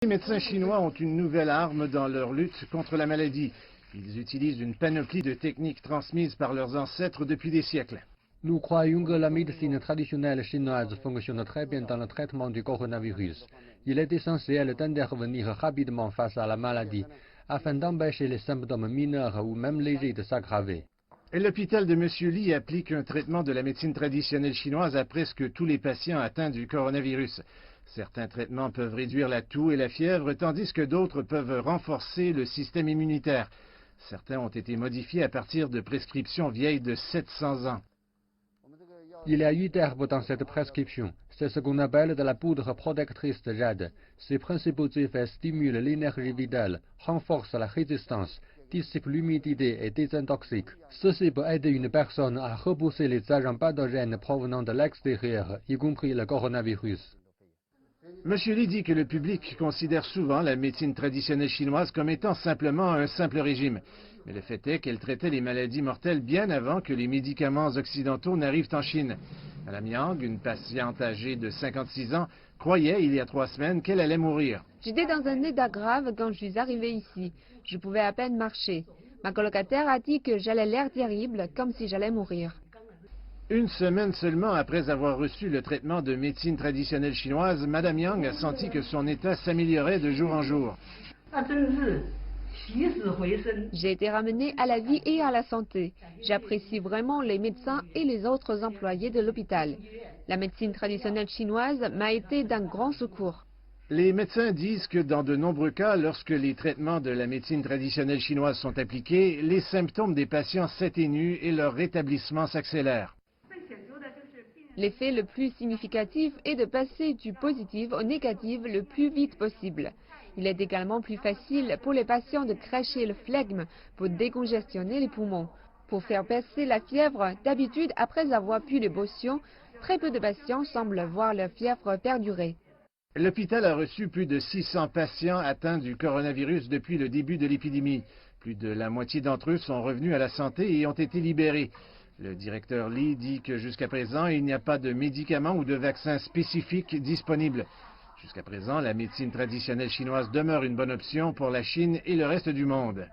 Les médecins chinois ont une nouvelle arme dans leur lutte contre la maladie. Ils utilisent une panoplie de techniques transmises par leurs ancêtres depuis des siècles. Nous croyons que la médecine traditionnelle chinoise fonctionne très bien dans le traitement du coronavirus. Il est essentiel d'intervenir rapidement face à la maladie, afin d'empêcher les symptômes mineurs ou même légers de s'aggraver. L'hôpital de M. Li applique un traitement de la médecine traditionnelle chinoise à presque tous les patients atteints du coronavirus. Certains traitements peuvent réduire la toux et la fièvre, tandis que d'autres peuvent renforcer le système immunitaire. Certains ont été modifiés à partir de prescriptions vieilles de 700 ans. Il y a 8 herbes dans cette prescription. C'est ce qu'on appelle de la poudre protectrice de jade. Ses principaux effets stimulent l'énergie vitale, renforcent la résistance, dissipent l'humidité et désintoxiquent. Ceci peut aider une personne à repousser les agents pathogènes provenant de l'extérieur, y compris le coronavirus. M. Li dit que le public considère souvent la médecine traditionnelle chinoise comme étant simplement un simple régime. Mais le fait est qu'elle traitait les maladies mortelles bien avant que les médicaments occidentaux n'arrivent en Chine. Mme Yang, une patiente âgée de 56 ans, croyait il y a 3 semaines qu'elle allait mourir. J'étais dans un état grave quand je suis arrivée ici. Je pouvais à peine marcher. Ma colocataire a dit que j'allais l'air terrible, comme si j'allais mourir. Une semaine seulement après avoir reçu le traitement de médecine traditionnelle chinoise, Mme Yang a senti que son état s'améliorait de jour en jour. J'ai été ramenée à la vie et à la santé. J'apprécie vraiment les médecins et les autres employés de l'hôpital. La médecine traditionnelle chinoise m'a été d'un grand secours. Les médecins disent que dans de nombreux cas, lorsque les traitements de la médecine traditionnelle chinoise sont appliqués, les symptômes des patients s'atténuent et leur rétablissement s'accélère. L'effet le plus significatif est de passer du positif au négatif le plus vite possible. Il est également plus facile pour les patients de cracher le flegme pour décongestionner les poumons. Pour faire baisser la fièvre, d'habitude, après avoir pu les potions, très peu de patients semblent voir leur fièvre perdurer. L'hôpital a reçu plus de 600 patients atteints du coronavirus depuis le début de l'épidémie. Plus de la moitié d'entre eux sont revenus à la santé et ont été libérés. Le directeur Li dit que jusqu'à présent, il n'y a pas de médicaments ou de vaccins spécifiques disponibles. Jusqu'à présent, la médecine traditionnelle chinoise demeure une bonne option pour la Chine et le reste du monde.